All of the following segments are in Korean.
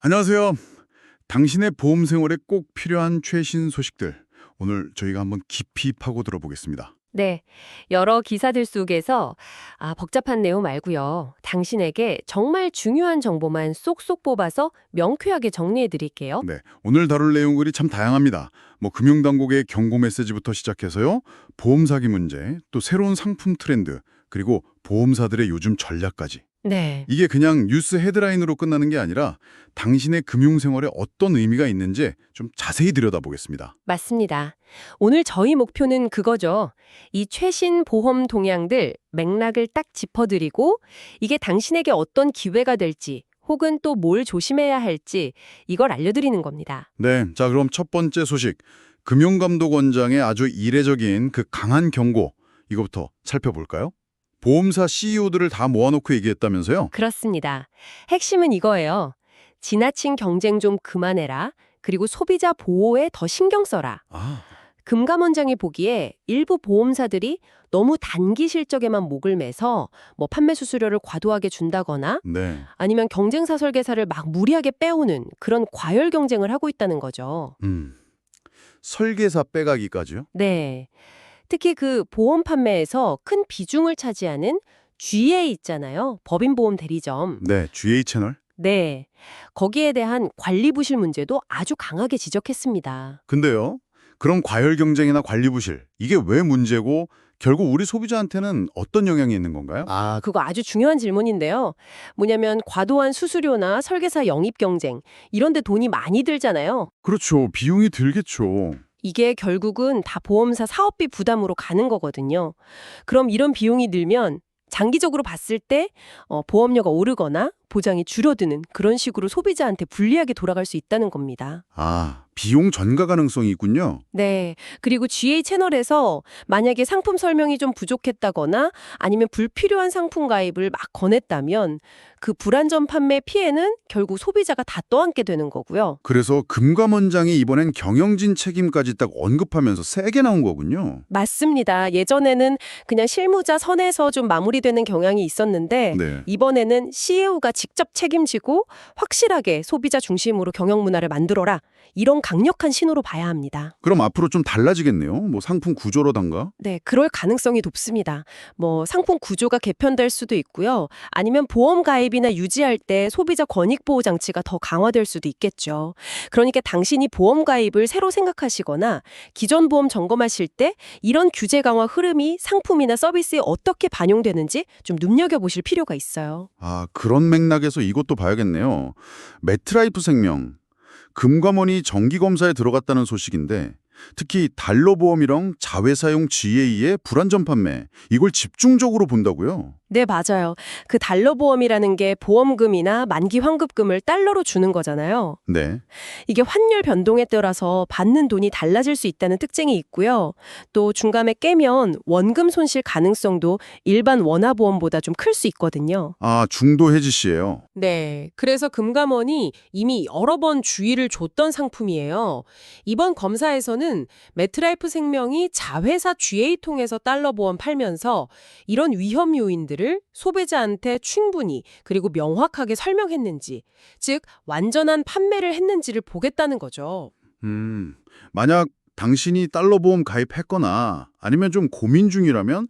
안녕하세요. 당신의 보험 생활에 꼭 필요한 최신 소식들. 오늘 저희가 한번 깊이 파고 들어보겠습니다. 네, 여러 기사들 속에서 복잡한 내용 말고요. 당신에게 정말 중요한 정보만 쏙쏙 뽑아서 명쾌하게 정리해 드릴게요. 네, 오늘 다룰 내용들이 참 다양합니다. 금융당국의 경고 메시지부터 시작해서요. 보험 사기 문제, 또 새로운 상품 트렌드, 그리고 보험사들의 요즘 전략까지. 네, 이게 그냥 뉴스 헤드라인으로 끝나는 게 아니라 당신의 금융생활에 어떤 의미가 있는지 좀 자세히 들여다보겠습니다. 맞습니다. 오늘 저희 목표는 그거죠. 이 최신 보험 동향들 맥락을 딱 짚어드리고 이게 당신에게 어떤 기회가 될지 혹은 또 뭘 조심해야 할지 이걸 알려드리는 겁니다. 네, 자 그럼 첫 번째 소식. 금융감독원장의 아주 이례적인 그 강한 경고, 이거부터 살펴볼까요? 보험사 CEO들을 다 모아놓고 얘기했다면서요? 그렇습니다. 핵심은 이거예요. 지나친 경쟁 좀 그만해라. 그리고 소비자 보호에 더 신경 써라. 아, 금감원장이 보기에 일부 보험사들이 너무 단기 실적에만 목을 매서 판매 수수료를 과도하게 준다거나 네. 아니면 경쟁사 설계사를 막 무리하게 빼오는 그런 과열 경쟁을 하고 있다는 거죠. 설계사 빼가기까지요? 네. 특히 그 보험 판매에서 큰 비중을 차지하는 GA 있잖아요. 법인보험 대리점. 네, GA 채널? 네. 거기에 대한 관리 부실 문제도 아주 강하게 지적했습니다. 근데요, 그런 과열 경쟁이나 관리 부실, 이게 왜 문제고 결국 우리 소비자한테는 어떤 영향이 있는 건가요? 그거 아주 중요한 질문인데요. 뭐냐면 과도한 수수료나 설계사 영입 경쟁 이런 데 돈이 많이 들잖아요. 그렇죠. 비용이 들겠죠. 이게 결국은 다 보험사 사업비 부담으로 가는 거거든요. 그럼 이런 비용이 늘면 장기적으로 봤을 때 보험료가 오르거나 보장이 줄어드는 그런 식으로 소비자한테 불리하게 돌아갈 수 있다는 겁니다. 아, 비용 전가 가능성이 있군요. 네. 그리고 GA 채널에서 만약에 상품 설명이 좀 부족했다거나 아니면 불필요한 상품 가입을 막 권했다면 그 불안전 판매 피해는 결국 소비자가 다 떠안게 되는 거고요. 그래서 금감원장이 이번엔 경영진 책임까지 딱 언급하면서 세게 나온 거군요. 맞습니다. 예전에는 그냥 실무자 선에서 좀 마무리되는 경향이 있었는데 네. 이번에는 CEO가 직접 책임지고 확실하게 소비자 중심으로 경영 문화를 만들어라. 이런 강력한 신호로 봐야 합니다. 그럼 앞으로 좀 달라지겠네요. 상품 구조로던가. 네, 그럴 가능성이 높습니다. 상품 구조가 개편될 수도 있고요. 아니면 보험 가입이나 유지할 때 소비자 권익 보호 장치가 더 강화될 수도 있겠죠. 그러니까 당신이 보험 가입을 새로 생각하시거나 기존 보험 점검하실 때 이런 규제 강화 흐름이 상품이나 서비스에 어떻게 반영되는지 좀 눈여겨보실 필요가 있어요. 아, 그런 맥락에서 이것도 봐야겠네요. 매트라이프 생명, 금감원이 정기검사에 들어갔다는 소식인데 특히 달러보험이랑 자회사용 GA의 불안전 판매, 이걸 집중적으로 본다고요? 네, 맞아요. 그 달러 보험이라는 게 보험금이나 만기 환급금을 달러로 주는 거잖아요. 네. 이게 환율 변동에 따라서 받는 돈이 달라질 수 있다는 특징이 있고요. 또 중간에 깨면 원금 손실 가능성도 일반 원화보험보다 좀 클 수 있거든요. 아, 중도 해지 씨예요. 네, 그래서 금감원이 이미 여러 번 주의를 줬던 상품이에요. 이번 검사에서는 매트라이프 생명이 자회사 GA 통해서 달러 보험 팔면서 이런 위험 요인들을 소비자한테 충분히 그리고 명확하게 설명했는지, 즉 완전한 판매를 했는지를 보겠다는 거죠. 만약 당신이 달러 보험 가입했거나 아니면 좀 고민 중이라면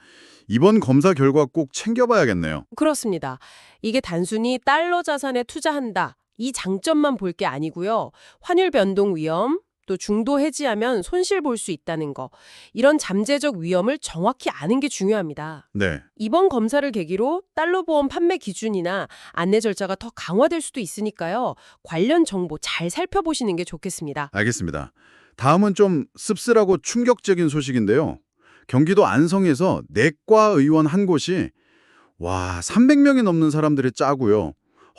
이번 검사 결과 꼭 챙겨봐야겠네요. 그렇습니다. 이게 단순히 달러 자산에 투자한다. 이 장점만 볼 게 아니고요. 환율 변동 위험, 또 중도 해지하면 손실 볼 수 있다는 거. 이런 잠재적 위험을 정확히 아는 게 중요합니다. 네. 이번 검사를 계기로 달러 보험 판매 기준이나 안내 절차가 더 강화될 수도 있으니까요. 관련 정보 잘 살펴보시는 게 좋겠습니다. 알겠습니다. 다음은 좀 씁쓸하고 충격적인 소식인데요. 경기도 안성에서 내과 의원 한 곳이 300명이 넘는 사람들이 짜고요.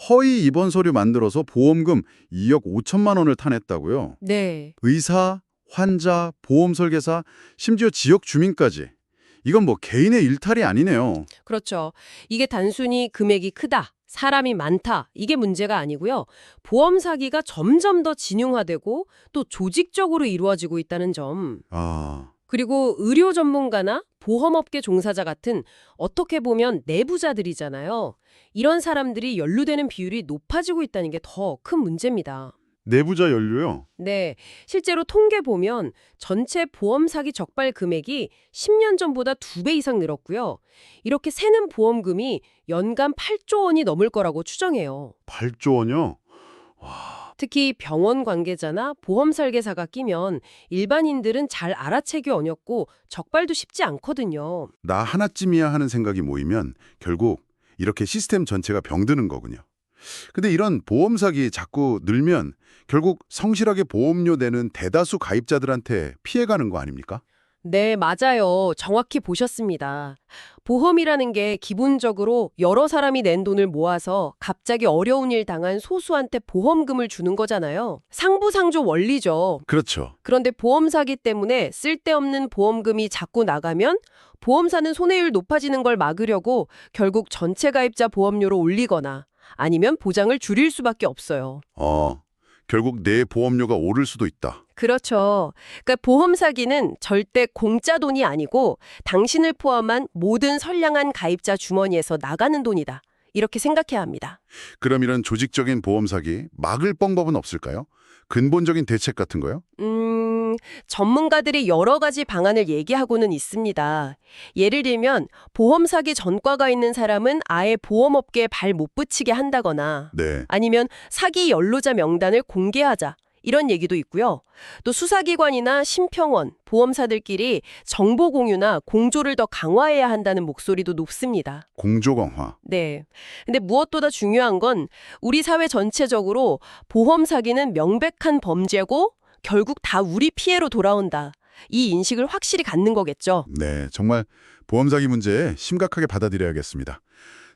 허위 입원 서류 만들어서 보험금 2억 5천만 원을 타냈다고요. 네. 의사, 환자, 보험 설계사, 심지어 지역 주민까지. 이건 개인의 일탈이 아니네요. 그렇죠. 이게 단순히 금액이 크다, 사람이 많다, 이게 문제가 아니고요. 보험 사기가 점점 더 진용화되고 또 조직적으로 이루어지고 있다는 점. 아, 그리고 의료 전문가나 보험업계 종사자 같은 어떻게 보면 내부자들이잖아요. 이런 사람들이 연루되는 비율이 높아지고 있다는 게 더 큰 문제입니다. 내부자 연료요? 네, 실제로 통계 보면 전체 보험 사기 적발 금액이 10년 전보다 2배 이상 늘었고요. 이렇게 새는 보험금이 연간 8조 원이 넘을 거라고 추정해요. 8조 원이요? 특히 병원 관계자나 보험 설계사가 끼면 일반인들은 잘 알아채기 어렵고 적발도 쉽지 않거든요. 나 하나쯤이야 하는 생각이 모이면 결국 이렇게 시스템 전체가 병드는 거군요. 근데 이런 보험 사기 자꾸 늘면 결국 성실하게 보험료 내는 대다수 가입자들한테 피해가는 거 아닙니까? 네, 맞아요. 정확히 보셨습니다. 보험이라는 게 기본적으로 여러 사람이 낸 돈을 모아서 갑자기 어려운 일 당한 소수한테 보험금을 주는 거잖아요. 상부상조 원리죠. 그렇죠. 그런데 보험 사기 때문에 쓸데없는 보험금이 자꾸 나가면 보험사는 손해율 높아지는 걸 막으려고 결국 전체 가입자 보험료를 올리거나 아니면 보장을 줄일 수밖에 없어요. 결국 내 보험료가 오를 수도 있다. 그렇죠. 그러니까 보험 사기는 절대 공짜 돈이 아니고 당신을 포함한 모든 선량한 가입자 주머니에서 나가는 돈이다. 이렇게 생각해야 합니다. 그럼 이런 조직적인 보험 사기 막을 방법은 없을까요? 근본적인 대책 같은 거요? 전문가들이 여러 가지 방안을 얘기하고는 있습니다. 예를 들면 보험 사기 전과가 있는 사람은 아예 보험업계에 발 못 붙이게 한다거나 네. 아니면 사기 연루자 명단을 공개하자. 이런 얘기도 있고요. 또 수사기관이나 심평원, 보험사들끼리 정보 공유나 공조를 더 강화해야 한다는 목소리도 높습니다. 공조 강화. 네. 근데 무엇보다 중요한 건 우리 사회 전체적으로 보험 사기는 명백한 범죄고 결국 다 우리 피해로 돌아온다. 이 인식을 확실히 갖는 거겠죠. 네, 정말 보험 사기 문제 심각하게 받아들여야겠습니다.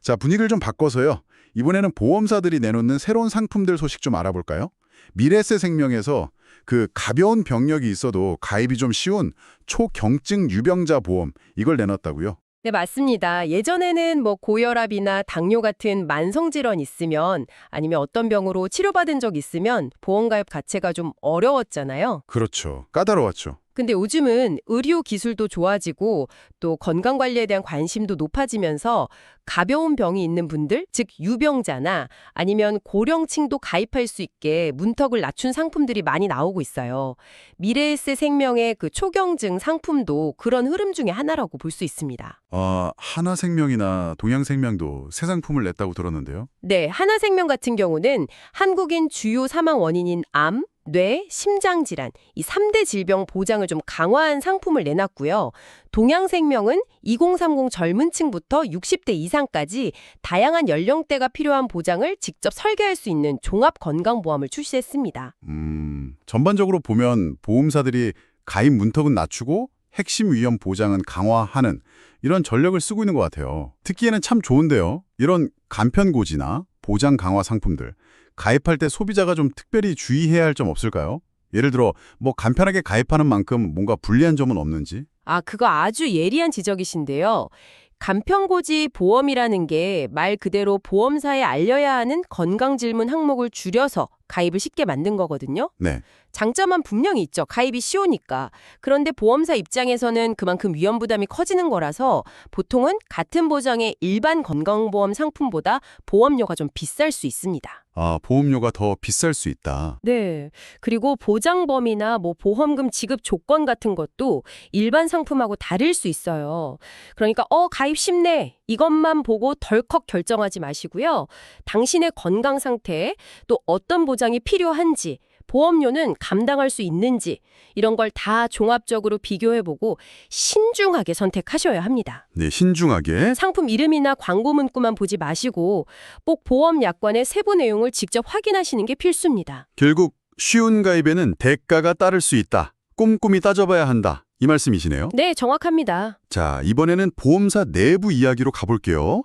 자, 분위기를 좀 바꿔서요. 이번에는 보험사들이 내놓는 새로운 상품들 소식 좀 알아볼까요? 미래에셋생명에서 그 가벼운 병력이 있어도 가입이 좀 쉬운 초경증 유병자 보험 이걸 내놨다고요? 네, 맞습니다. 예전에는 고혈압이나 당뇨 같은 만성 질환 있으면 아니면 어떤 병으로 치료받은 적 있으면 보험 가입 자체가 좀 어려웠잖아요. 그렇죠. 까다로웠죠. 근데 요즘은 의료 기술도 좋아지고 또 건강 관리에 대한 관심도 높아지면서 가벼운 병이 있는 분들, 즉 유병자나 아니면 고령층도 가입할 수 있게 문턱을 낮춘 상품들이 많이 나오고 있어요. 미래에셋 생명의 그 초경증 상품도 그런 흐름 중에 하나라고 볼 수 있습니다. 하나생명이나 동양생명도 새 상품을 냈다고 들었는데요. 네, 하나생명 같은 경우는 한국인 주요 사망 원인인 암, 뇌, 심장질환, 이 3대 질병 보장을 좀 강화한 상품을 내놨고요. 동양생명은 2030 젊은 층부터 60대 이상까지 다양한 연령대가 필요한 보장을 직접 설계할 수 있는 종합건강보험을 출시했습니다. 전반적으로 보면 보험사들이 가입 문턱은 낮추고 핵심 위험 보장은 강화하는 이런 전략을 쓰고 있는 것 같아요. 듣기에는 참 좋은데요. 이런 간편고지나 보장 강화 상품들 가입할 때 소비자가 좀 특별히 주의해야 할 점 없을까요? 예를 들어 간편하게 가입하는 만큼 뭔가 불리한 점은 없는지? 그거 아주 예리한 지적이신데요. 간편고지 보험이라는 게 말 그대로 보험사에 알려야 하는 건강질문 항목을 줄여서 가입을 쉽게 만든 거거든요. 네. 장점은 분명히 있죠. 가입이 쉬우니까. 그런데 보험사 입장에서는 그만큼 위험 부담이 커지는 거라서 보통은 같은 보장의 일반 건강보험 상품보다 보험료가 좀 비쌀 수 있습니다. 보험료가 더 비쌀 수 있다. 네. 그리고 보장 범위나 보험금 지급 조건 같은 것도 일반 상품하고 다를 수 있어요. 그러니까 가입 쉽네. 이것만 보고 덜컥 결정하지 마시고요. 당신의 건강 상태, 또 어떤 보장이 필요한지, 보험료는 감당할 수 있는지 이런 걸 다 종합적으로 비교해보고 신중하게 선택하셔야 합니다. 네, 신중하게. 상품 이름이나 광고 문구만 보지 마시고 꼭 보험 약관의 세부 내용을 직접 확인하시는 게 필수입니다. 결국 쉬운 가입에는 대가가 따를 수 있다. 꼼꼼히 따져봐야 한다. 이 말씀이시네요. 네, 정확합니다. 자, 이번에는 보험사 내부 이야기로 가볼게요.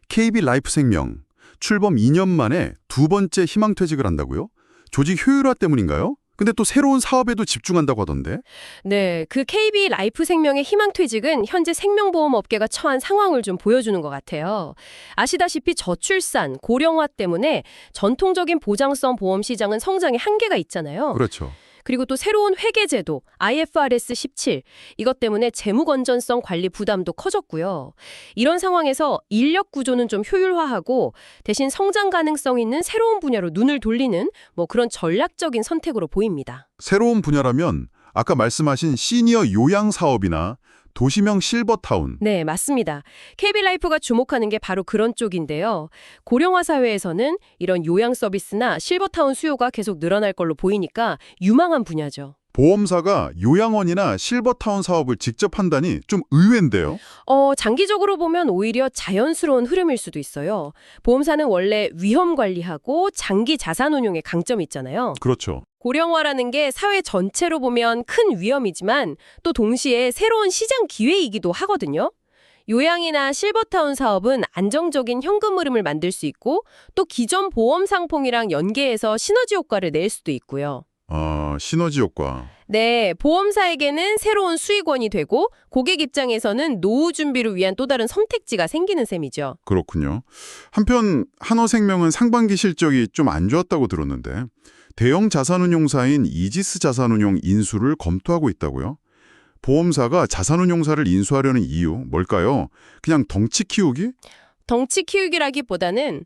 KB라이프생명. 출범 2년 만에 두 번째 희망퇴직을 한다고요? 조직 효율화 때문인가요? 근데 또 새로운 사업에도 집중한다고 하던데? 네, 그 KB라이프생명의 희망퇴직은 현재 생명보험 업계가 처한 상황을 좀 보여주는 것 같아요. 아시다시피 저출산, 고령화 때문에 전통적인 보장성 보험 시장은 성장에 한계가 있잖아요. 그렇죠. 그리고 또 새로운 회계제도 IFRS 17 이것 때문에 재무 건전성 관리 부담도 커졌고요. 이런 상황에서 인력 구조는 좀 효율화하고 대신 성장 가능성 있는 새로운 분야로 눈을 돌리는 뭐 그런 전략적인 선택으로 보입니다. 새로운 분야라면 아까 말씀하신 시니어 요양 사업이나 도시명 실버타운. 네, 맞습니다. KB라이프가 주목하는 게 바로 그런 쪽인데요. 고령화 사회에서는 이런 요양 서비스나 실버타운 수요가 계속 늘어날 걸로 보이니까 유망한 분야죠. 보험사가 요양원이나 실버타운 사업을 직접 한다니 좀 의외인데요. 장기적으로 보면 오히려 자연스러운 흐름일 수도 있어요. 보험사는 원래 위험 관리하고 장기 자산 운용에 강점이 있잖아요. 그렇죠. 고령화라는 게 사회 전체로 보면 큰 위험이지만 또 동시에 새로운 시장 기회이기도 하거든요. 요양이나 실버타운 사업은 안정적인 현금 흐름을 만들 수 있고 또 기존 보험 상품이랑 연계해서 시너지 효과를 낼 수도 있고요. 시너지 효과. 네, 보험사에게는 새로운 수익원이 되고 고객 입장에서는 노후 준비를 위한 또 다른 선택지가 생기는 셈이죠. 그렇군요. 한편 한화생명은 상반기 실적이 좀 안 좋았다고 들었는데 대형 자산운용사인 이지스 자산운용 인수를 검토하고 있다고요? 보험사가 자산운용사를 인수하려는 이유 뭘까요? 그냥 덩치 키우기? 덩치 키우기라기보다는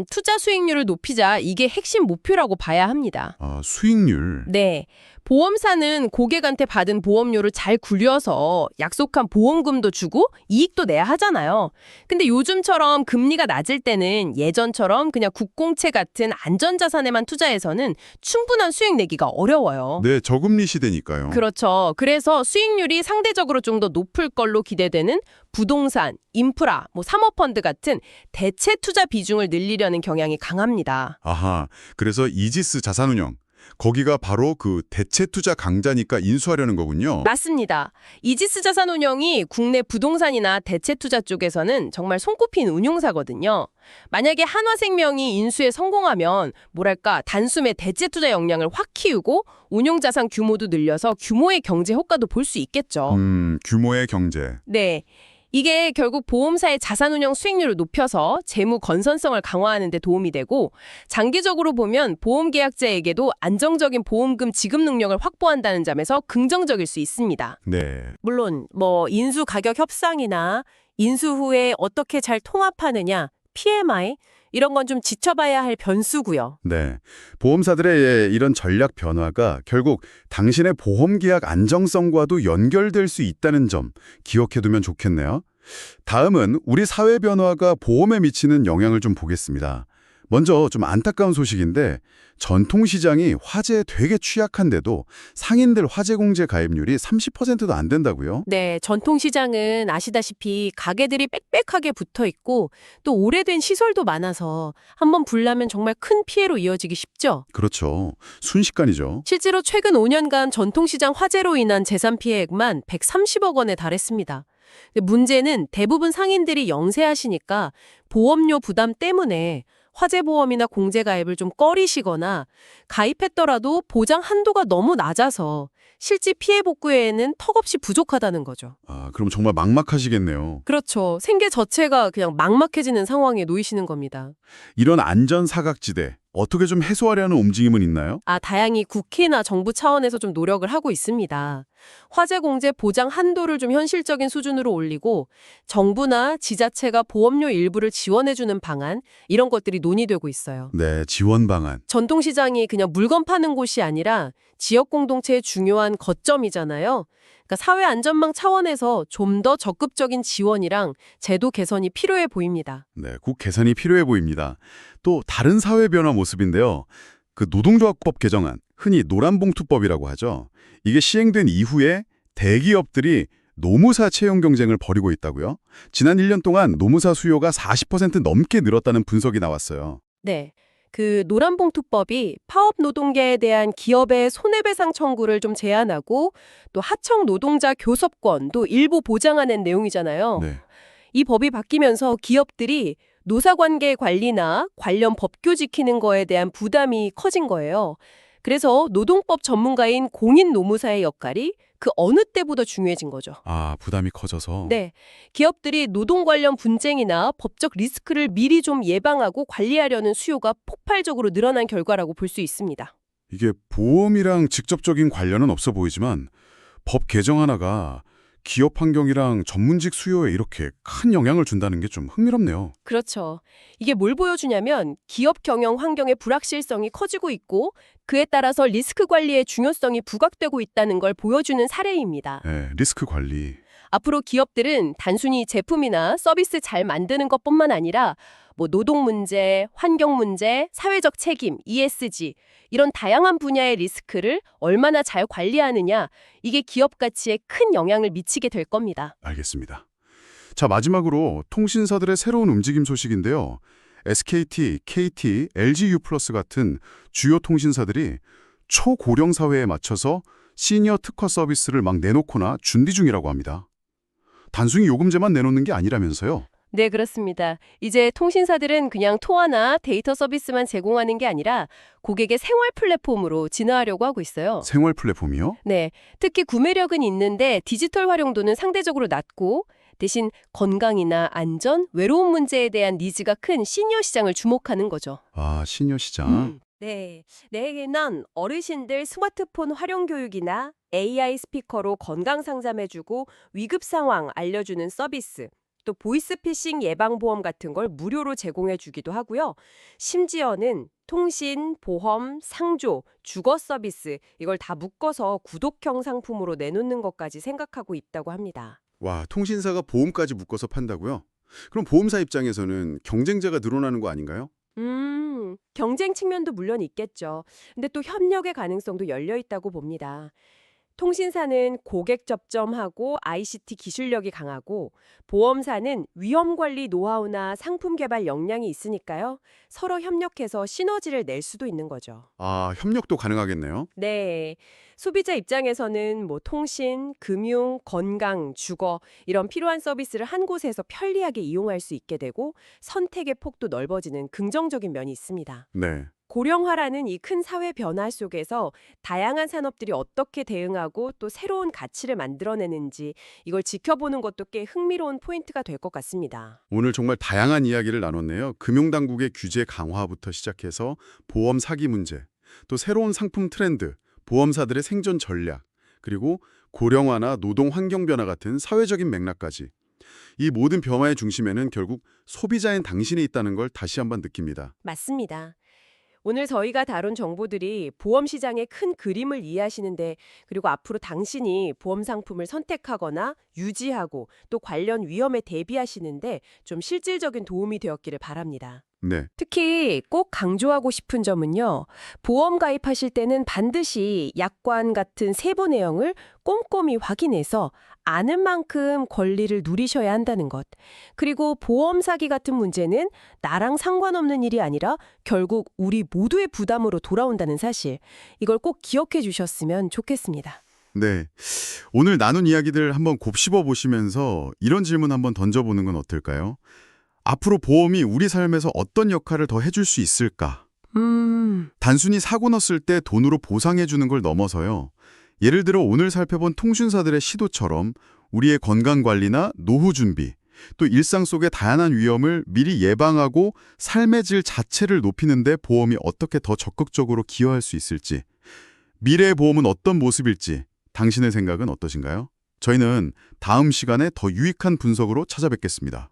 투자 수익률을 높이자 이게 핵심 목표라고 봐야 합니다. 수익률. 네. 보험사는 고객한테 받은 보험료를 잘 굴려서 약속한 보험금도 주고 이익도 내야 하잖아요. 근데 요즘처럼 금리가 낮을 때는 예전처럼 그냥 국공채 같은 안전자산에만 투자해서는 충분한 수익 내기가 어려워요. 네, 저금리 시대니까요. 그렇죠. 그래서 수익률이 상대적으로 좀 더 높을 걸로 기대되는 부동산, 인프라, 사모펀드 같은 대체 투자 비중을 늘리려는 경향이 강합니다. 아하, 그래서 이지스 자산운용. 거기가 바로 그 대체 투자 강자니까 인수하려는 거군요. 맞습니다. 이지스 자산운용이 국내 부동산이나 대체 투자 쪽에서는 정말 손꼽힌 운용사거든요. 만약에 한화생명이 인수에 성공하면 뭐랄까 단숨에 대체 투자 역량을 확 키우고 운용자산 규모도 늘려서 규모의 경제 효과도 볼 수 있겠죠. 규모의 경제. 네. 이게 결국 보험사의 자산운용 수익률을 높여서 재무 건전성을 강화하는 데 도움이 되고 장기적으로 보면 보험계약자에게도 안정적인 보험금 지급 능력을 확보한다는 점에서 긍정적일 수 있습니다. 네. 물론 인수 가격 협상이나 인수 후에 어떻게 잘 통합하느냐, PMI 이런 건 좀 지켜봐야 할 변수고요. 네. 보험사들의 이런 전략 변화가 결국 당신의 보험 계약 안정성과도 연결될 수 있다는 점 기억해두면 좋겠네요. 다음은 우리 사회 변화가 보험에 미치는 영향을 좀 보겠습니다. 먼저 좀 안타까운 소식인데 전통시장이 화재에 되게 취약한데도 상인들 화재공제 가입률이 30%도 안 된다고요? 네, 전통시장은 아시다시피 가게들이 빽빽하게 붙어 있고 또 오래된 시설도 많아서 한번 불나면 정말 큰 피해로 이어지기 쉽죠. 그렇죠. 순식간이죠. 실제로 최근 5년간 전통시장 화재로 인한 재산 피해액만 130억 원에 달했습니다. 근데 문제는 대부분 상인들이 영세하시니까 보험료 부담 때문에 화재보험이나 공제가입을 좀 꺼리시거나 가입했더라도 보장 한도가 너무 낮아서 실제 피해 복구에는 턱없이 부족하다는 거죠. 그럼 정말 막막하시겠네요. 그렇죠. 생계 자체가 그냥 막막해지는 상황에 놓이시는 겁니다. 이런 안전 사각지대 어떻게 좀 해소하려는 움직임은 있나요? 다양히 국회나 정부 차원에서 좀 노력을 하고 있습니다. 화재 공제 보장 한도를 좀 현실적인 수준으로 올리고 정부나 지자체가 보험료 일부를 지원해주는 방안 이런 것들이 논의되고 있어요. 네, 지원 방안. 전통시장이 그냥 물건 파는 곳이 아니라 지역 공동체의 중요한 거점이잖아요. 그러니까 사회 안전망 차원에서 좀 더 적극적인 지원이랑 제도 개선이 필요해 보입니다. 네, 꼭 개선이 필요해 보입니다. 또 다른 사회 변화 모습인데요. 그 노동조합법 개정안, 흔히 노란봉투법이라고 하죠. 이게 시행된 이후에 대기업들이 노무사 채용 경쟁을 벌이고 있다고요? 지난 1년 동안 노무사 수요가 40% 넘게 늘었다는 분석이 나왔어요. 네. 그 노란봉투법이 파업 노동계에 대한 기업의 손해배상 청구를 좀 제한하고 또 하청 노동자 교섭권도 일부 보장하는 내용이잖아요. 네. 이 법이 바뀌면서 기업들이 노사관계 관리나 관련 법규 지키는 거에 대한 부담이 커진 거예요. 그래서 노동법 전문가인 공인노무사의 역할이 그 어느 때보다 중요해진 거죠. 부담이 커져서. 네, 기업들이 노동 관련 분쟁이나 법적 리스크를 미리 좀 예방하고 관리하려는 수요가 폭발적으로 늘어난 결과라고 볼 수 있습니다. 이게 보험이랑 직접적인 관련은 없어 보이지만 법 개정 하나가 기업 환경이랑 전문직 수요에 이렇게 큰 영향을 준다는 게 좀 흥미롭네요. 그렇죠. 이게 뭘 보여주냐면 기업 경영 환경의 불확실성이 커지고 있고 그에 따라서 리스크 관리의 중요성이 부각되고 있다는 걸 보여주는 사례입니다. 네, 리스크 관리. 앞으로 기업들은 단순히 제품이나 서비스 잘 만드는 것뿐만 아니라 노동 문제, 환경 문제, 사회적 책임, ESG 이런 다양한 분야의 리스크를 얼마나 잘 관리하느냐 이게 기업 가치에 큰 영향을 미치게 될 겁니다. 알겠습니다. 자, 마지막으로 통신사들의 새로운 움직임 소식인데요. SKT, KT, LG U+ 같은 주요 통신사들이 초고령 사회에 맞춰서 시니어 특화 서비스를 막 내놓거나 준비 중이라고 합니다. 단순히 요금제만 내놓는 게 아니라면서요. 네, 그렇습니다. 이제 통신사들은 그냥 통화나 데이터 서비스만 제공하는 게 아니라 고객의 생활 플랫폼으로 진화하려고 하고 있어요. 생활 플랫폼이요? 네, 특히 구매력은 있는데 디지털 활용도는 상대적으로 낮고 대신 건강이나 안전, 외로움 문제에 대한 니즈가 큰 시니어 시장을 주목하는 거죠. 아, 시니어 시장. 네, 내에는 어르신들 스마트폰 활용 교육이나 AI 스피커로 건강 상담해주고 위급 상황 알려주는 서비스, 또 보이스피싱 예방보험 같은 걸 무료로 제공해주기도 하고요. 심지어는 통신, 보험, 상조, 주거 서비스 이걸 다 묶어서 구독형 상품으로 내놓는 것까지 생각하고 있다고 합니다. 와, 통신사가 보험까지 묶어서 판다고요? 그럼 보험사 입장에서는 경쟁자가 늘어나는 거 아닌가요? 경쟁 측면도 물론 있겠죠. 근데 또 협력의 가능성도 열려 있다고 봅니다. 통신사는 고객 접점하고 ICT 기술력이 강하고 보험사는 위험 관리 노하우나 상품 개발 역량이 있으니까요. 서로 협력해서 시너지를 낼 수도 있는 거죠. 아, 협력도 가능하겠네요. 네. 소비자 입장에서는 통신, 금융, 건강, 주거 이런 필요한 서비스를 한 곳에서 편리하게 이용할 수 있게 되고 선택의 폭도 넓어지는 긍정적인 면이 있습니다. 네. 고령화라는 이 큰 사회 변화 속에서 다양한 산업들이 어떻게 대응하고 또 새로운 가치를 만들어내는지 이걸 지켜보는 것도 꽤 흥미로운 포인트가 될 것 같습니다. 오늘 정말 다양한 이야기를 나눴네요. 금융당국의 규제 강화부터 시작해서 보험 사기 문제, 또 새로운 상품 트렌드, 보험사들의 생존 전략, 그리고 고령화나 노동 환경 변화 같은 사회적인 맥락까지. 이 모든 변화의 중심에는 결국 소비자인 당신이 있다는 걸 다시 한번 느낍니다. 맞습니다. 오늘 저희가 다룬 정보들이 보험 시장의 큰 그림을 이해하시는데 그리고 앞으로 당신이 보험 상품을 선택하거나 유지하고 또 관련 위험에 대비하시는데 좀 실질적인 도움이 되었기를 바랍니다. 네. 특히 꼭 강조하고 싶은 점은요. 보험 가입하실 때는 반드시 약관 같은 세부 내용을 꼼꼼히 확인해서 아는 만큼 권리를 누리셔야 한다는 것. 그리고 보험 사기 같은 문제는 나랑 상관없는 일이 아니라 결국 우리 모두의 부담으로 돌아온다는 사실. 이걸 꼭 기억해 주셨으면 좋겠습니다. 네. 오늘 나눈 이야기들 한번 곱씹어 보시면서 이런 질문 한번 던져보는 건 어떨까요? 앞으로 보험이 우리 삶에서 어떤 역할을 더 해줄 수 있을까? 단순히 사고 났을 때 돈으로 보상해 주는 걸 넘어서요. 예를 들어 오늘 살펴본 통신사들의 시도처럼 우리의 건강관리나 노후 준비, 또 일상 속의 다양한 위험을 미리 예방하고 삶의 질 자체를 높이는 데 보험이 어떻게 더 적극적으로 기여할 수 있을지, 미래의 보험은 어떤 모습일지 당신의 생각은 어떠신가요? 저희는 다음 시간에 더 유익한 분석으로 찾아뵙겠습니다.